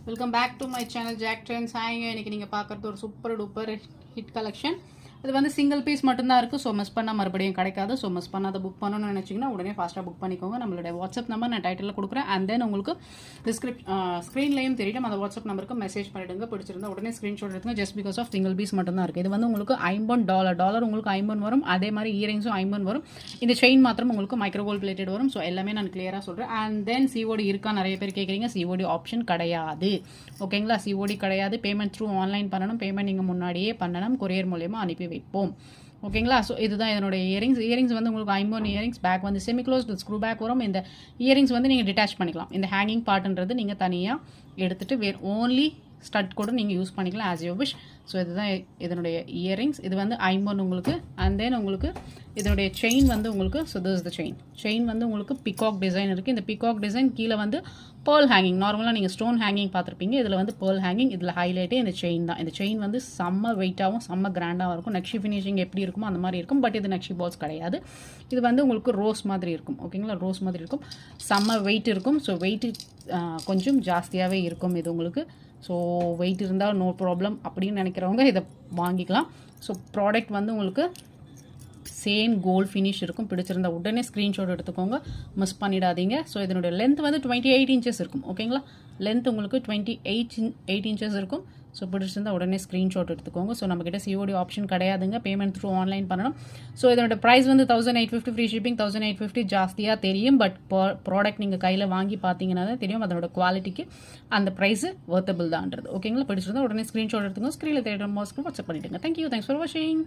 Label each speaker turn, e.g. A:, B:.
A: Welcome back to my channel Jack Trends. ஹாய்ங்க, இன்னைக்கு நீங்கள் பார்க்குறது ஒரு சூப்பர் டூப்பர் ஹிட் கலெக்ஷன். இது வந்து சிங்கிள் பீஸ் மட்டும்தான் இருக்குது. ஸோ மிஸ் பண்ணால் மறுபடியும் கிடைக்காது. ஸோ மிஸ் பண்ணாத புக் பண்ணணும்னு நினச்சிங்கன்னா உடனே ஃபாஸ்ட்டாக புக் பண்ணிக்கோங்க. நம்மளுடைய வாட்ஸ்அப் நம்பர் நான் டைட்டிலில் கொடுக்குறேன். அண்ட் தென் உங்களுக்கு ஸ்க்ரீன்லேயும் தெரியும். அந்த வாட்ஸ்அப் நம்பருக்கு மெசேஜ் பண்ணிவிடுங்க. பிடிச்சிருந்தா உடனே ஸ்க்ரீன்ஷாட் எடுத்துங்க. Just because of single piece மட்டும்தான் இருக்குது. இது வந்து உங்களுக்கு $50 உங்களுக்கு 50 வரும். அதே மாதிரி இயரிங்ஸும் 50 வரும். இந்த செயின் மாத்திரம் உங்களுக்கு மைக்ரோகோல்ட் பிளேட்டட் வரும். ஸோ எல்லாமே நான் கிளியராக சொல்கிறேன். அண்ட் தென் சிஓடி இருக்கா நிறைய பேர் கேட்குறீங்க. சிஓடி ஆப்ஷன் கிடையாது. ஓகேங்களா, சிஓடி கிடையாது. பேமெண்ட் த்ரூ ஆன்லைன் பண்ணணும். பேமெண்ட் நீங்கள் முன்னாடியே பண்ணணும். கொரியர் மூலியமாக அனுப்பி வைப்போம். ஓகேங்களா, ஸோ இதுதான் இதனுடைய இயரிங்ஸ் வந்து உங்களுக்கு 50 இயரிங்ஸ். பேக் வந்து செமி க்ளோஸ்டு ஸ்க்ரூ பேக் வரும். இந்த இயரிங்ஸ் வந்து நீங்கள் டிட்டாச் பண்ணிக்கலாம். இந்த ஹேங்கிங் பார்ட்ன்றது நீங்கள் தனியாக எடுத்துகிட்டு வேறு ஓன்லி ஸ்டட் கூட நீங்கள் யூஸ் பண்ணிக்கலாம் ஆஸ் யூ விஷ். ஸோ இதுதான் இதனுடைய இயரிங்ஸ். இது வந்து 50 உங்களுக்கு. அண்ட் தென் உங்களுக்கு இதனுடைய செயின் வந்து உங்களுக்கு ஸோ திஸ் த செயின் வந்து உங்களுக்கு பிகாக் டிசைன் இருக்குது. இந்த பிகாக் டிசைன் கீழே வந்து பேர்ல் ஹேங்கிங். நார்மலாக நீங்கள் ஸ்டோன் ஹேங்கிங் பார்த்துருப்பீங்க. இதில் வந்து பேர்ல் ஹேங்கிங். இதில் ஹைலைட்டே இந்த செயின் தான். இந்த செயின் வந்து செம்ம வெயிட்டாகவும் செம்ம கிராண்டாகவும் இருக்கும். நக்ஷி ஃபினிஷிங் எப்படி இருக்குமோ அந்த மாதிரி இருக்கும். பட் இது நக்ஷி பால்ஸ் கிடையாது. இது வந்து உங்களுக்கு ரோஸ் மாதிரி இருக்கும். ஓகேங்களா, ரோஸ் மாதிரி இருக்கும். செம்ம வெயிட் இருக்கும். ஸோ வெயிட்டு கொஞ்சம் ஜாஸ்தியாகவே இருக்கும் இது உங்களுக்கு. ஸோ வெயிட் இருந்தால் நோ ப்ராப்ளம் அப்படின்னு நினைக்கிறவங்க இதை வாங்கிக்கலாம். ஸோ ப்ராடக்ட் வந்து உங்களுக்கு சேம் கோல்ட் ஃபினிஷ் இருக்கும். பிடிச்சிருந்தா உடனே ஸ்க்ரீன்ஷாட் எடுத்துக்கோங்க, மிஸ் பண்ணிடாதீங்க. ஸோ இதனுடைய லென்த் வந்து 28 இன்ச்சஸ் இருக்கும். ஓகேங்களா, லென்த் உங்களுக்கு 28 இன்ச்சஸ் இருக்கும். ஸோ பிடிச்சிருந்தா உடனே ஸ்க்ரீன்ஷாட் எடுத்துக்கோங்க. ஸோ நம்மக்கிட்ட சிஓடி ஆப்ஷன் கிடையாதுங்க. பேமெண்ட் த்ரூ ஆன்லைன் பண்ணணும். ஸோ இதனோட ப்ரைஸ் வந்து 1850 ஃப்ரீ ஷிப்பிங். 1850 ஜாஸ்தியாக தெரியும். பட் ப்ராடக்ட் நீங்கள் கையில் வாங்கி பார்த்தீங்கன்னா தான் தெரியும் அதனோட குவாலிட்டிக்கு அந்த ப்ரைஸு வர்த்தபிள் தான்றது. ஓகேங்களா, பிடிச்சிருந்தா உடனே ஸ்க்ரீன்ஷாட் எடுத்துக்கோங்க. ஸ்க்ரீனில் தேடுற மாஸ்க்கு வாட்ஸ்அப் பண்ணிவிடுங்க. தேங்க்யூ, தேங்க்ஸ் ஃபார் வாட்சிங்.